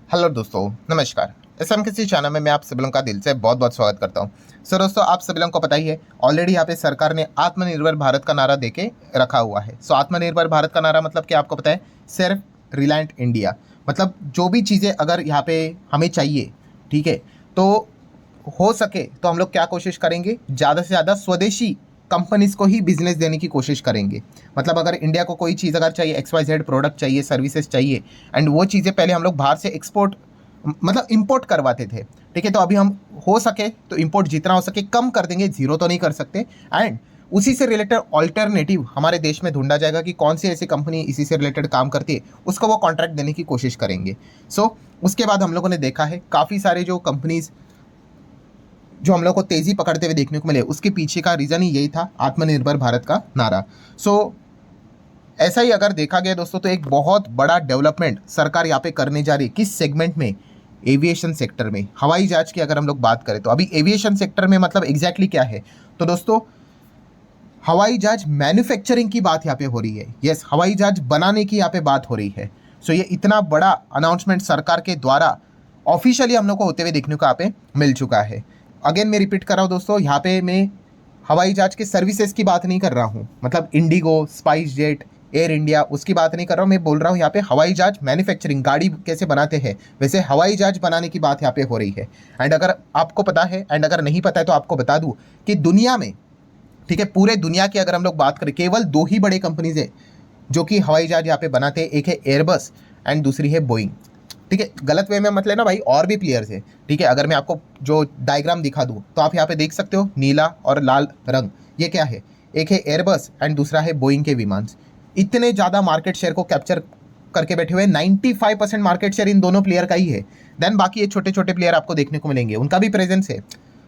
Hello दोस्तों, नमस्कार। SMKC channel में मैं आप सभी लोगों का दिल से बहुत बहुत स्वागत करता हूं। सो दोस्तों, आप सभी लोगों को पता ही है, ऑलरेडी यहाँ पे सरकार ने आत्मनिर्भर भारत का नारा देके रखा हुआ है। सो आत्मनिर्भर भारत का नारा मतलब क्या आपको पता है? सिर्फ रिलायंट इंडिया। मतलब जो भी चीज़ें अगर यहाँ पे हमें चाहिए, ठीक है, तो हो सके तो हम लोग क्या कोशिश करेंगे, ज़्यादा से ज़्यादा स्वदेशी कंपनीज को ही बिजनेस देने की कोशिश करेंगे। मतलब अगर इंडिया को कोई चीज़ अगर चाहिए, XYZ प्रोडक्ट चाहिए, सर्विसेज चाहिए, एंड वो चीज़ें पहले हम लोग बाहर से एक्सपोर्ट मतलब इंपोर्ट करवाते थे, ठीक है, तो अभी हम हो सके तो इंपोर्ट जितना हो सके कम कर देंगे, जीरो तो नहीं कर सकते। एंड उसी से रिलेटेड ऑल्टरनेटिव हमारे देश में ढूंढा जाएगा कि कौन सी ऐसी कंपनी इसी से रिलेटेड काम करती है, उसको वो कॉन्ट्रैक्ट देने की कोशिश करेंगे। सो उसके बाद हम लोगों ने देखा है काफ़ी सारे जो कंपनीज जो हम लोग को तेज़ी पकड़ते हुए देखने को मिले, उसके पीछे का रीज़न ही यही था, आत्मनिर्भर भारत का नारा। सो ऐसा ही अगर देखा गया दोस्तों, तो एक बहुत बड़ा डेवलपमेंट सरकार यहाँ पे करने जा रही है। किस सेगमेंट में? एविएशन सेक्टर में, हवाई जहाज की अगर हम लोग बात करें तो अभी एविएशन सेक्टर में मतलब एग्जैक्टली क्या है, तो दोस्तों हवाई जहाज मैन्युफैक्चरिंग की बात यहाँ पे हो रही है। यस, हवाई जहाज बनाने की यहाँ पे बात हो रही है। सो ये इतना बड़ा अनाउंसमेंट सरकार के द्वारा ऑफिशियली हम लोग को होते हुए देखने को यहाँ पे मिल चुका है। अगेन मैं रिपीट कर रहा हूँ दोस्तों, यहाँ पे मैं हवाई जहाज के सर्विसेज की बात नहीं कर रहा हूँ, मतलब Indigo, spice jet, air India, उसकी बात नहीं कर रहा हूँ। मैं बोल रहा हूँ यहाँ पे हवाई जहाज मैन्युफैक्चरिंग, गाड़ी कैसे बनाते हैं वैसे हवाई जहाज बनाने की बात यहाँ पे हो रही है। एंड अगर आपको पता है, एंड अगर नहीं पता है तो आपको बता दूँ कि दुनिया में, ठीक है, पूरे दुनिया की अगर हम लोग बात करें, केवल दो ही बड़े कंपनीज हैं जो कि हवाई जहाज यहाँ पे बनाते हैं। एक है एयरबस एंड दूसरी है बोइंग। ठीक है, गलत वे में मत लेना भाई, और भी प्लेयर्स है। ठीक है, अगर मैं आपको जो डायग्राम दिखा दूँ तो आप यहाँ पे देख सकते हो, नीला और लाल रंग, ये क्या है? एक है एयरबस एंड दूसरा है बोइंग के विमान। इतने ज़्यादा मार्केट शेयर को कैप्चर करके बैठे हुए, 95% मार्केट शेयर इन दोनों प्लेयर का ही है। देन बाकी ये छोटे छोटे प्लेयर आपको देखने को मिलेंगे, उनका भी प्रेजेंस है,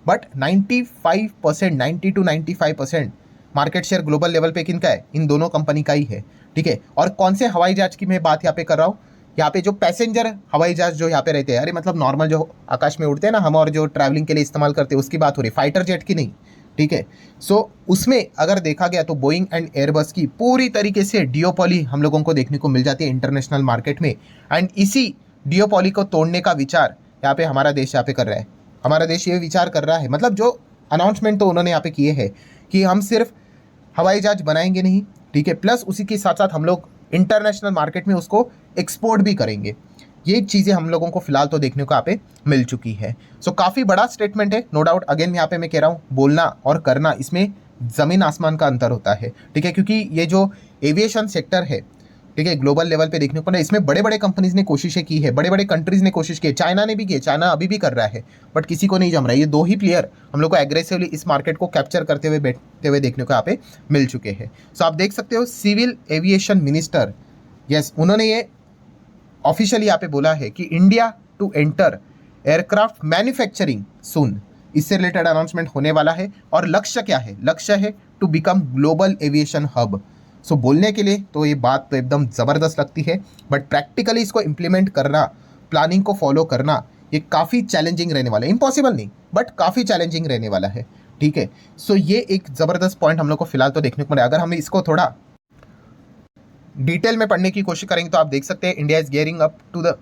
but 95%, 90 to 95% market share global level पे किनका है? इन दोनों कंपनी का ही है। ठीक है, और कौन से हवाई जहाज की मैं बात यहाँ पे कर रहा हूँ? यहाँ पे जो पैसेंजर हवाई जहाज जो यहाँ पे रहते हैं, अरे मतलब नॉर्मल जो आकाश में उड़ते हैं ना हम, और जो ट्रैवलिंग के लिए इस्तेमाल करते हैं, उसकी बात हो रही है, फाइटर जेट की नहीं। ठीक है, सो उसमें अगर देखा गया तो बोइंग एंड एयरबस की पूरी तरीके से डियोपॉली हम लोगों को देखने को मिल जाती है इंटरनेशनल मार्केट में। एंड इसी डियोपॉली को तोड़ने का विचार यहाँ पे हमारा देश यहाँ पे कर रहा है। हमारा देश ये विचार कर रहा है, मतलब जो अनाउंसमेंट तो उन्होंने यहाँ पे किए हैं कि हम सिर्फ हवाई जहाज बनाएंगे नहीं, ठीक है, प्लस उसी के साथ साथ हम लोग इंटरनेशनल मार्केट में उसको एक्सपोर्ट भी करेंगे। ये चीज़ें हम लोगों को फिलहाल तो देखने को यहाँ पे मिल चुकी है। सो काफ़ी बड़ा स्टेटमेंट है, नो डाउट। अगेन यहाँ पे मैं कह रहा हूँ, बोलना और करना, इसमें ज़मीन आसमान का अंतर होता है। ठीक है, क्योंकि ये जो एविएशन सेक्टर है, ठीक है, ग्लोबल लेवल पे देखने को ना, इसमें बड़े बड़े कंपनीज ने कोशिशें की है, बड़े बड़े कंट्रीज ने कोशिश की है, चाइना ने भी की है, चाइना अभी भी कर रहा है, बट किसी को नहीं जम रहा है। ये दो ही प्लेयर हम लोग को एग्रेसिवली इस मार्केट को कैप्चर करते हुए बैठते हुए देखने को यहाँ पे मिल चुके हैं। सो आप देख सकते हो, सिविल एविएशन मिनिस्टर, यस, उन्होंने ये ऑफिशियली यहाँ पे बोला है कि India to enter aircraft manufacturing soon, इससे रिलेटेड अनाउंसमेंट होने वाला है। और लक्ष्य क्या है? लक्ष्य है to become global aviation hub. So बोलने के लिए तो ये बात तो एकदम ज़बरदस्त लगती है, बट प्रैक्टिकली इसको इम्प्लीमेंट करना, प्लानिंग को फॉलो करना, ये काफ़ी चैलेंजिंग रहने वाला है। इम्पॉसिबल नहीं, बट काफ़ी चैलेंजिंग रहने वाला है। ठीक है, सो ये एक ज़बरदस्त पॉइंट हम लोग को फिलहाल तो देखने को मिला। अगर हम इसको थोड़ा डिटेल में पढ़ने की कोशिश करेंगे तो आप देख सकते हैं, India is gearing up to the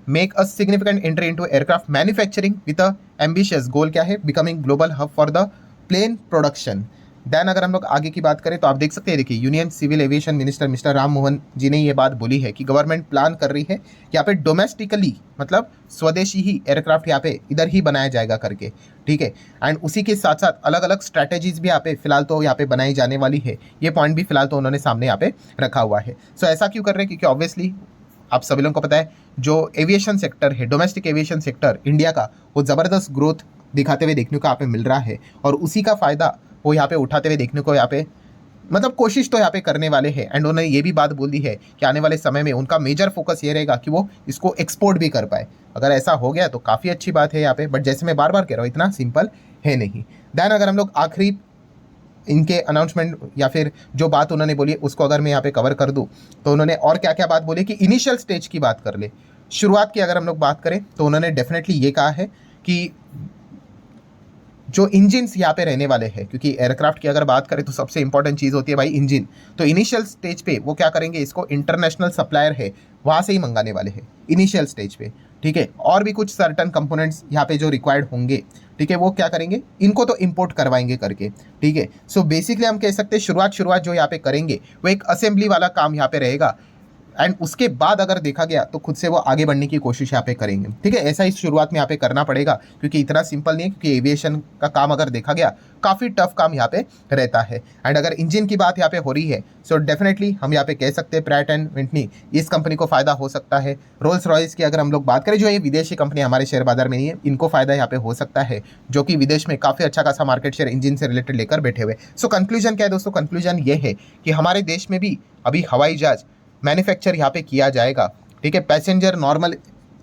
make a significant entry into aircraft manufacturing with a ambitious goal. क्या है? Becoming global hub for the plane production. Then अगर हम लोग आगे की बात करें तो आप देख सकते हैं, देखिए, union civil aviation minister mister Ram Mohan ji ने ये बात बोली है कि गवर्नमेंट प्लान कर रही है कि यहाँ पे डोमेस्टिकली, मतलब स्वदेशी ही एयरक्राफ्ट यहाँ पे इधर ही बनाया जाएगा करके। ठीक है, एंड उसी के साथ साथ अलग अलग स्ट्रैटेजीज भी यहाँ पे फिलहाल तो यहाँ पे बनाई जाने वाली है। ये पॉइंट भी फिलहाल तो उन्होंने सामने यहाँ पे रखा हुआ है। सो ऐसा क्यों कर रहे हैं? क्योंकि ऑब्वियसली आप सभी लोगों को पता है, जो एविएशन सेक्टर है, डोमेस्टिक एविएशन सेक्टर इंडिया का, वो ज़बरदस्त ग्रोथ दिखाते हुए देखने को यहाँ पे मिल रहा है, और उसी का फ़ायदा वो यहाँ पे उठाते हुए देखने को यहाँ पे, मतलब कोशिश तो यहाँ पे करने वाले हैं। एंड उन्होंने ये भी बात बोल दी है कि आने वाले समय में उनका मेजर फोकस ये रहेगा कि वो इसको एक्सपोर्ट भी कर पाए। अगर ऐसा हो गया तो काफ़ी अच्छी बात है यहाँ पे, बट जैसे मैं बार बार कह रहा हूँ, इतना सिंपल है नहीं। देन अगर हम लोग आखिरी इनके अनाउंसमेंट या फिर जो बात उन्होंने बोली उसको अगर मैं यहाँ पे कवर कर दूँ, तो उन्होंने और क्या क्या बात बोली कि इनिशियल स्टेज की बात कर ले। शुरुआत की अगर हम लोग बात करें तो उन्होंने डेफिनेटली ये कहा है कि जो इंजिन्स यहाँ पे रहने वाले हैं, क्योंकि एयरक्राफ्ट की अगर बात करें तो सबसे इंपॉर्टेंट चीज़ होती है भाई इंजिन। तो इनिशियल स्टेज पे वो क्या करेंगे, इसको इंटरनेशनल सप्लायर है वहाँ से ही मंगाने वाले हैं इनिशियल स्टेज पे, ठीक है। और भी कुछ सर्टन कंपोनेंट्स यहाँ पे जो रिक्वायर्ड होंगे, ठीक है, वो क्या करेंगे, इनको तो इंपोर्ट करवाएंगे करके, ठीक है। सो बेसिकली हम कह सकते हैं शुरुआत जो यहाँ पे करेंगे वो एक असेंबली वाला काम यहाँ पे रहेगा, एंड उसके बाद अगर देखा गया तो खुद से वो आगे बढ़ने की कोशिश यहाँ पे करेंगे, ठीक है। ऐसा इस शुरुआत में यहाँ पे करना पड़ेगा, क्योंकि इतना सिंपल नहीं है, क्योंकि एविएशन का काम अगर देखा गया काफ़ी टफ काम यहाँ पे रहता है। एंड अगर इंजन की बात यहाँ पे हो रही है, सो डेफिनेटली हम यहाँ पे कह सकते हैं प्रैट एंड विटनी, इस कंपनी को फायदा हो सकता है। रोल्स रॉयस की अगर हम लोग बात करें, जो ये विदेशी कंपनी हमारे शेयर बाजार में नहीं है, इनको फायदा यहाँ पे हो सकता है, जो कि विदेश में काफ़ी अच्छा खासा मार्केट शेयर इंजन से रिलेटेड लेकर बैठे हुए। सो कंक्लूजन क्या है दोस्तों, कंक्लूजन ये है कि हमारे देश में भी अभी हवाई जहाज मैन्युफैक्चर यहाँ पे किया जाएगा, ठीक है। पैसेंजर नॉर्मल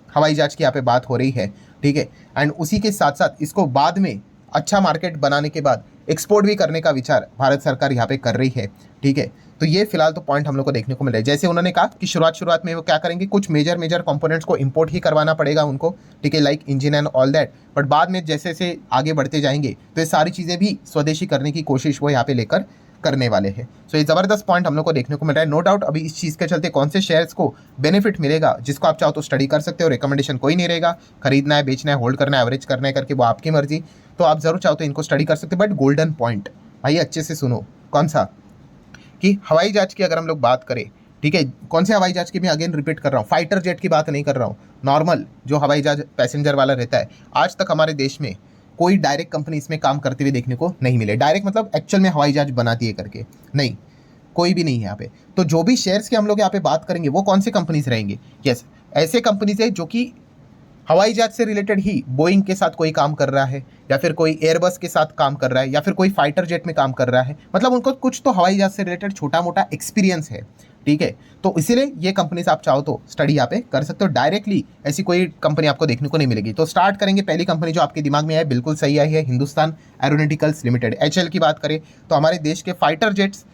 हवाई जहाज की यहाँ पे बात हो रही है, ठीक है। एंड उसी के साथ साथ इसको बाद में अच्छा मार्केट बनाने के बाद एक्सपोर्ट भी करने का विचार भारत सरकार यहाँ पे कर रही है, ठीक है। तो ये फिलहाल तो पॉइंट हम लोग को देखने को मिल रहा है। जैसे उन्होंने कहा कि शुरुआत में वो क्या करेंगे, कुछ मेजर कंपोनेंट्स को इंपोर्ट ही करवाना पड़ेगा उनको, ठीक है, like engine and all that. But बाद में जैसे जैसे आगे बढ़ते जाएंगे तो ये सारी चीज़ें भी स्वदेशी करने की कोशिश वो यहाँ पे लेकर करने वाले हैं। सो ये ज़बरदस्त पॉइंट हम लोग को देखने को मिल रहा है। नो डाउट अभी इस चीज़ के चलते कौन से शेयर्स को बेनिफिट मिलेगा, जिसको आप चाहो तो स्टडी कर सकते हो, रिकमेंडेशन कोई नहीं रहेगा, खरीदना है, बेचना है, होल्ड करना है, एवरेज करना है करके वो आपकी मर्जी। तो आप जरूर चाहो तो इनको स्टडी कर सकते हो। बट गोल्डन पॉइंट भाई अच्छे से सुनो, कौन सा, कि हवाई जहाज की अगर हम लोग बात करें, ठीक है, कौन से हवाई जहाज की, मैं अगेन रिपीट कर रहा हूँ, फाइटर जेट की बात नहीं कर रहा हूँ, नॉर्मल जो हवाई जहाज पैसेंजर वाला रहता है। आज तक हमारे देश में कोई डायरेक्ट कंपनी इसमें काम करते हुए देखने को नहीं मिले। डायरेक्ट मतलब एक्चुअल में हवाई जहाज बनाती है करके, नहीं, कोई भी नहीं है यहाँ पे। तो जो भी शेयर्स की हम लोग यहाँ पे बात करेंगे वो कौन सी कंपनीज रहेंगे, यस, ऐसे कंपनीज है जो कि हवाई जहाज से रिलेटेड ही बोइंग के साथ कोई काम कर रहा है, या फिर कोई एयरबस के साथ काम कर रहा है, या फिर कोई फाइटर जेट में काम कर रहा है, मतलब उनको कुछ तो हवाई जहाज से रिलेटेड छोटा मोटा एक्सपीरियंस है, ठीक है। तो इसीलिए ये कंपनीज आप चाहो तो स्टडी यहाँ पे कर सकते हो। डायरेक्टली ऐसी कोई कंपनी आपको देखने को नहीं मिलेगी। तो स्टार्ट करेंगे, पहली कंपनी जो आपके दिमाग में है बिल्कुल सही आई है, हिंदुस्तान एरोनॉटिकल्स लिमिटेड, HAL की बात करें तो हमारे देश के फाइटर जेट्स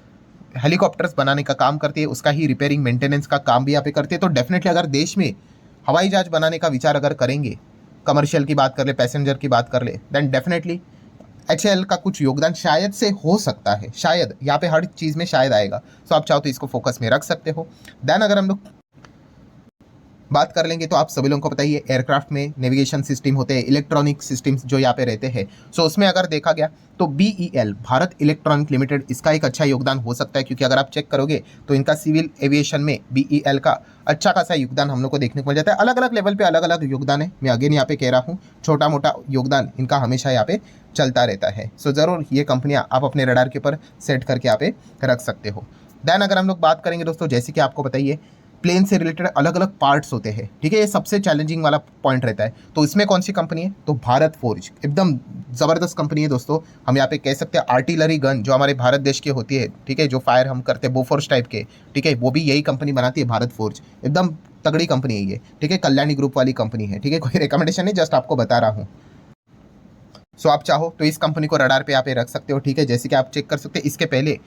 हेलीकॉप्टर्स बनाने का काम करती है, उसका ही रिपेयरिंग मेंटेनेंस का काम भी यहाँ पे करती है। तो डेफिनेटली अगर देश में हवाई जहाज बनाने का विचार अगर करेंगे, कमर्शियल की बात कर ले, पैसेंजर की बात कर ले, देन डेफिनेटली HAL का कुछ योगदान शायद से हो सकता है, शायद यहाँ पे हर चीज़ में शायद आएगा। सो आप चाहो तो इसको फोकस में रख सकते हो। देन अगर हम लोग बात कर लेंगे तो आप सभी लोगों को पता ही है, एयरक्राफ्ट में नेविगेशन सिस्टम होते हैं, इलेक्ट्रॉनिक सिस्टम्स जो यहाँ पे रहते हैं। सो उसमें अगर देखा गया तो BEL, भारत इलेक्ट्रॉनिक लिमिटेड, इसका एक अच्छा योगदान हो सकता है, क्योंकि अगर आप चेक करोगे तो इनका सिविल एविएशन में BEL का अच्छा खासा योगदान हम लोग को देखने को मिल जाता है। अलग अलग लेवल पे अलग अलग योगदान है, मैं अगेन यहाँ पे कह रहा हूँ, छोटा मोटा योगदान इनका हमेशा यहाँ पे चलता रहता है। सो ज़रूर ये कंपनियाँ आप अपने रडार के ऊपर सेट करके यहाँ पे रख सकते हो। देन अगर हम लोग बात करेंगे दोस्तों, जैसे कि आपको बताइए प्लेन से रिलेटेड अलग अलग पार्ट्स होते हैं, ठीक है, ये सबसे चैलेंजिंग वाला पॉइंट रहता है। तो इसमें कौन सी कंपनी है, तो भारत फोर्ज, एकदम ज़बरदस्त कंपनी है दोस्तों। हम यहाँ पे कह सकते हैं आर्टिलरी गन जो हमारे भारत देश की होती है, ठीक है, जो फायर हम करते हैं बोफोर्स टाइप के, ठीक है, वो भी यही कंपनी बनाती है, भारत फोर्ज, एकदम तगड़ी कंपनी है ये, ठीक है, कल्याणी ग्रुप वाली कंपनी है, ठीक है, कोई रिकमेंडेशन नहीं, जस्ट आपको बता रहा हूँ। सो आप चाहो तो इस कंपनी को रडार पे यहाँ पे रख सकते हो, ठीक है। जैसे कि आप चेक कर सकते हैं, इसके पहले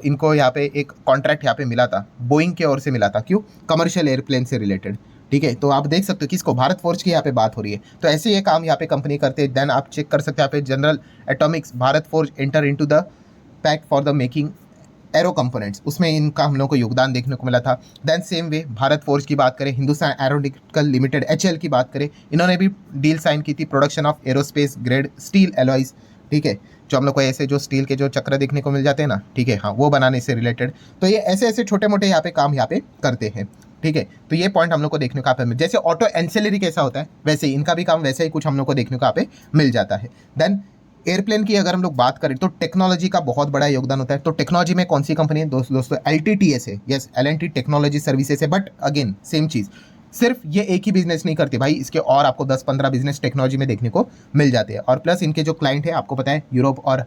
इनको यहाँ पे एक कॉन्ट्रैक्ट यहाँ पे मिला था, बोइंग की ओर से मिला था, क्यों, कमर्शियल एयरप्लेन से रिलेटेड, ठीक है। तो आप देख सकते हो कि इसको भारत फोर्ज की यहाँ पे बात हो रही है, तो ऐसे ये काम यहाँ पे कंपनी करते हैं। देन आप चेक कर सकते हैं यहाँ पे general Atomics, Bharat forge enter into the pack for the making arrow components, उसमें इनका हम लोग को योगदान देखने को मिला था। Then same way Bharat Forge की बात करें, हिंदुस्तान एरोनॉटिकल लिमिटेड HAL की बात करें, इन्होंने भी डील साइन की थी, production of aerospace grade steel alloys, ठीक है, जो हम लोग को ऐसे जो स्टील के जो चक्र देखने को मिल जाते हैं ना, ठीक है, हाँ, वो बनाने से रिलेटेड। तो ये ऐसे ऐसे छोटे मोटे यहाँ पे काम यहाँ पे करते हैं, ठीक है। तो ये पॉइंट हम लोग को देखने को यहाँ पे जैसे ऑटो एंसिलरी कैसा होता है, वैसे ही इनका भी काम वैसे ही कुछ हम लोग को देखने को यहाँ पे मिल जाता है। देन एयरप्लेन की अगर हम लोग बात करें तो टेक्नोलॉजी का बहुत बड़ा योगदान होता है। तो टेक्नोलॉजी में कौन सी कंपनी है दोस्तों, LTTS है, यस, L&T टेक्नोलॉजी सर्विसेज है। बट अगेन सेम चीज़, सिर्फ ये एक ही बिजनेस नहीं करती भाई, इसके और आपको 10-15 बिजनेस टेक्नोलॉजी में देखने को मिल जाते हैं। और प्लस इनके जो क्लाइंट है आपको पता है यूरोप और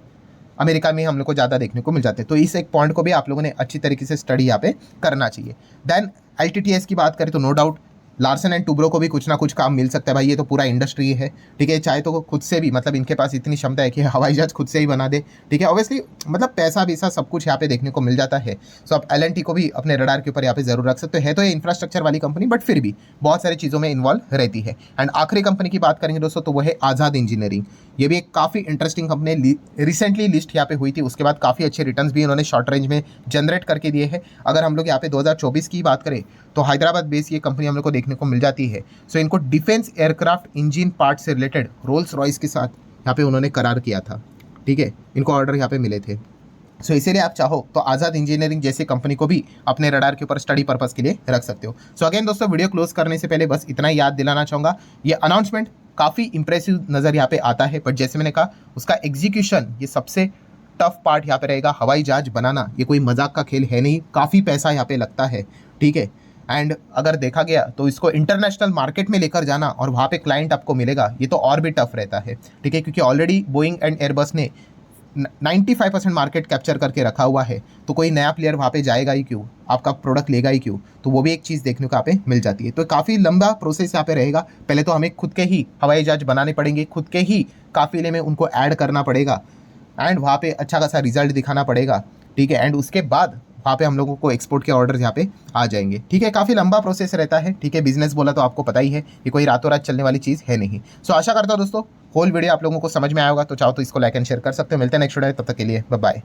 अमेरिका में हम लोग को ज़्यादा देखने को मिल जाते हैं। तो इस एक पॉइंट को भी आप लोगों ने अच्छी तरीके से स्टडी यहाँ पे करना चाहिए। देन LTTS की बात करें तो no doubt Larsen and Toubro को भी कुछ ना कुछ काम मिल सकता है भाई, ये तो पूरा इंडस्ट्री है, ठीक है। चाहे तो खुद से भी, मतलब इनके पास इतनी क्षमता है कि हवाई जहाज खुद से ही बना दे, ठीक है। ऑब्वियसली मतलब पैसा वैसा सब कुछ यहाँ पे देखने को मिल जाता है। सो आप एल को भी अपने रडार के ऊपर यहाँ पे जरूर रख सकते हो। तो ये इंफ्रास्ट्रक्चर वाली कंपनी, बट फिर भी बहुत सारी चीज़ों में इन्वॉल्व रहती है। एंड आखिरी कंपनी की बात करेंगे दोस्तों, तो वो है आज़ाद इंजीनियरिंग। ये भी एक काफ़ी इंटरेस्टिंग कंपनी, रिसेंटली लिस्ट यहाँ पे हुई थी, उसके बाद काफ़ी अच्छे रिटर्न्स भी इन्होंने शॉर्ट रेंज में जनरेट करके दिए हैं। अगर हम लोग यहाँ पे 2024 की बात करें तो हैदराबाद बेस ये कंपनी हम लोग को देखने को मिल जाती है। सो इनको डिफेंस एयरक्राफ्ट इंजन पार्ट से रिलेटेड रोल्स रॉयस के साथ यहाँ पे उन्होंने करार किया था, ठीक है। इनको ऑर्डर यहाँ पे मिले थे। सो इसीलिए आप चाहो तो आज़ाद इंजीनियरिंग जैसी कंपनी को भी अपने रडार के ऊपर स्टडी पर्पस के लिए रख सकते हो। सो अगेन दोस्तों, वीडियो क्लोज करने से पहले बस इतना ही याद दिलाना चाहूँगा, ये अनाउंसमेंट काफ़ी इंप्रेसिव नज़र यहाँ पे आता है, बट जैसे मैंने कहा उसका एग्जीक्यूशन ये सबसे टफ पार्ट यहाँ पे रहेगा। हवाई जहाज बनाना ये कोई मजाक का खेल है नहीं, काफ़ी पैसा यहाँ पे लगता है, ठीक है। एंड अगर देखा गया तो इसको इंटरनेशनल मार्केट में लेकर जाना और वहाँ पे क्लाइंट आपको मिलेगा, ये तो और भी टफ रहता है, ठीक है। क्योंकि ऑलरेडी बोइंग एंड एयरबस ने 95% मार्केट कैप्चर करके रखा हुआ है, तो कोई नया प्लेयर वहाँ पे जाएगा ही क्यों, आपका प्रोडक्ट लेगा ही क्यों। तो वो भी एक चीज़ देखने को यहाँ पे मिल जाती है। तो काफ़ी लंबा प्रोसेस यहाँ पे रहेगा। पहले तो हमें खुद के ही हवाई जहाज बनाने पड़ेंगे, खुद के ही काफिले में उनको ऐड करना पड़ेगा, एंड वहाँ पे अच्छा खासा रिजल्ट दिखाना पड़ेगा, ठीक है। एंड उसके बाद वहाँ पे हम लोगों को एक्सपोर्ट के ऑर्डर्स यहाँ पे आ जाएंगे, ठीक है। काफ़ी लंबा प्रोसेस रहता है, ठीक है। बिजनेस बोला तो आपको पता ही है, ये कोई रातों रात चलने वाली चीज़ है नहीं। सो आशा करता हूँ दोस्तों होल वीडियो आप लोगों को समझ में आएगा। तो चाहो तो इसको लाइक एंड शेयर कर सकते हो। मिलते हैं नेक्स्ट वीडियो, तब तक के लिए बाय बाय।